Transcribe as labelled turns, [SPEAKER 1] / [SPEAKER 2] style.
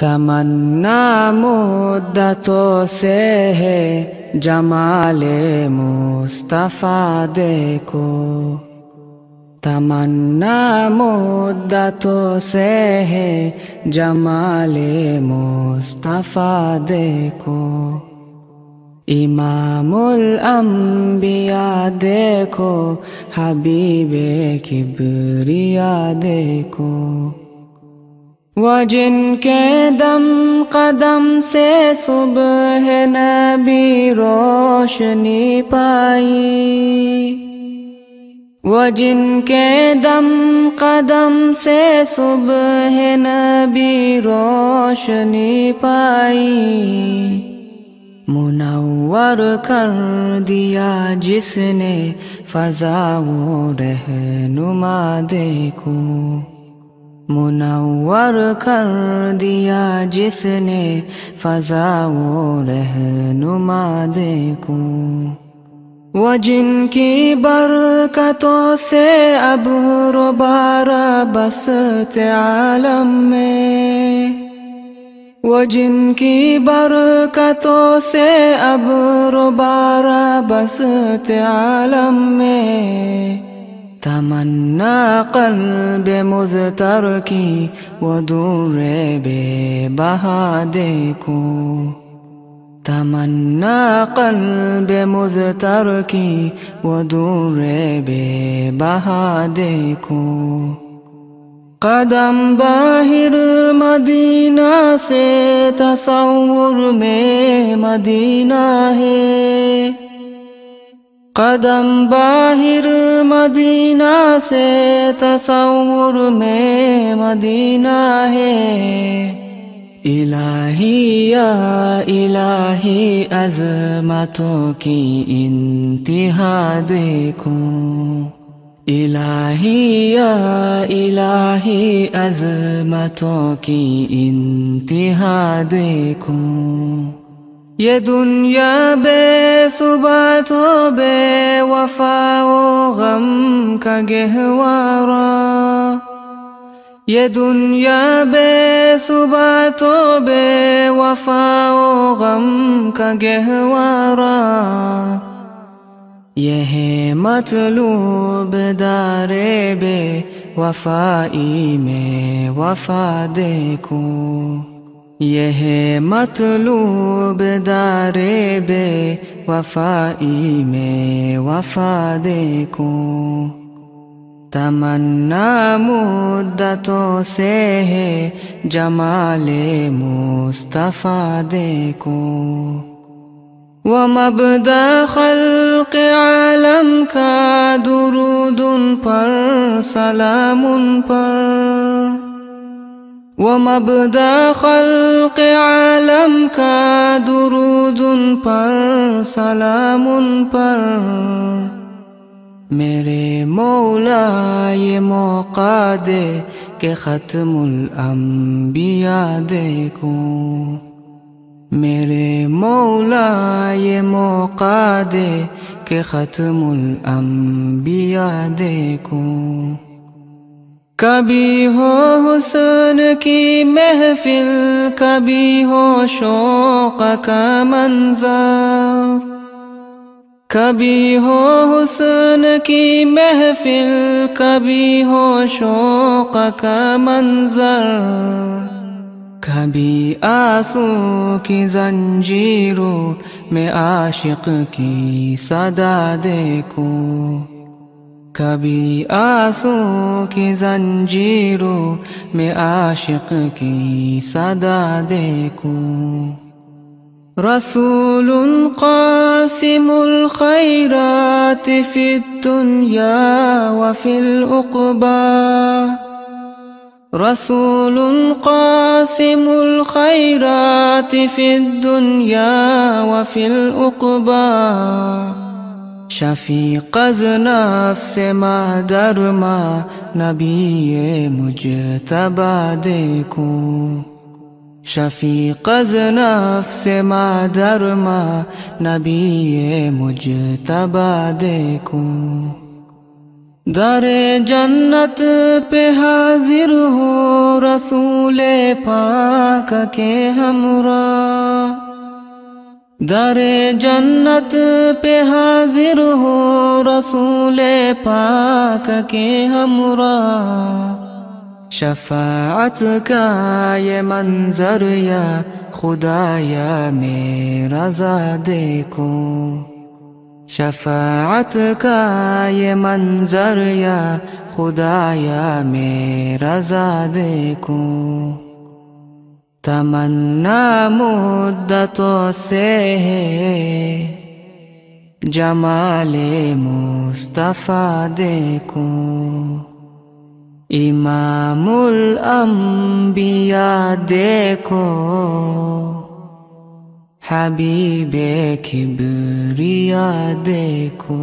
[SPEAKER 1] تمنا مدتوں سے ہے جمال مصطفیٰ دیکھو، تمنا مدتوں سے ہے جمال مصطفیٰ دیکھو، امام الانبیاء دیکھو، حبیب کبریا دیکھو، وہ جن کے دم قدم سے صبح نبی روشنی پائی، وہ جن کے دم قدم سے صبح نبی روشنی پائی، منور کر دیا جس نے فضا و رہنما دیکھو، منور کر دیا جس نے فضا و رہنما دیکھو، وہ جن کی برکتوں سے ابر و بارہ بسط عالم میں، وہ جن کی برکتوں سے ابر و بارہ بسط عالم میں، تمنا قلب مضطر کی وہ دور بے بہا دیکھو، تمنا قلب مضطر کی وہ دور بے بہا دیکھو، قدم باہر مدینہ سے تصور میں مدینہ ہے، قدم باہر مدینہ سے تصور میں مدینہ ہے، الہی یا الہی عظمتوں کی انتہا دیکھو، الہی یا الہی عظمتوں کی انتہا دیکھو، یہ دنیا بے ثبات و بے وفا و غم کا گہوارہ، یہ دنیا بے ثبات و بے وفا و غم کا گہوارہ، یہ ہے مطلوب دار بے وفائی میں وفا دیکھو، یہ ہے مطلوب دار بے وفائی میں وفا دیکھو، تمنا مدتوں سے ہے جمال مصطفیٰ دیکھو، ومبدأ خلق عالم کا درود ان پر سلام ان پر، ومبدأ خلق عالم کا درود ان پر سلام ان پر، میرے مولا یہ موقع دے کہ ختم الانبیاء دیکھو، میرے مولا یہ موقع دے کہ ختم الانبیاء دیکھو، کبھی ہو حسن کی محفل، کبھی ہو شوق کا منظر، کبھی ہو حسن کی محفل، کبھی ہو شوق کا منظر، کبھی آنسو کی زنجیروں میں عاشق کی صدا دیکھو، کبھی آنسو کی زنجیروں میں عاشق کی صدا دیکھو، رسول قاسم الخیرات فی الدنیا وفی العقبی، رسول قاسم الخیرات فی الدنیا وفی العقبی، شفیق از نفس مادر ماں نبی مجتبی دیکھو، شفیق از نفس مادر ماں نبی مجتبی دیکھو، در جنت پہ حاضر ہو رسول پاک کے ہمراہ، در جنت پہ حاضر ہو رسول پاک کے ہمراہ، شفاعت کا یہ منظر یا خدایا میرا ذا دیکھو، شفاعت کا یہ منظر یا خدایا میرا ذا دیکھو، تمنا مدتوں سے ہے جمال مصطفیٰ دیکھو، امام الانبیاء دیکھو، حبیب کبریا دیکھو۔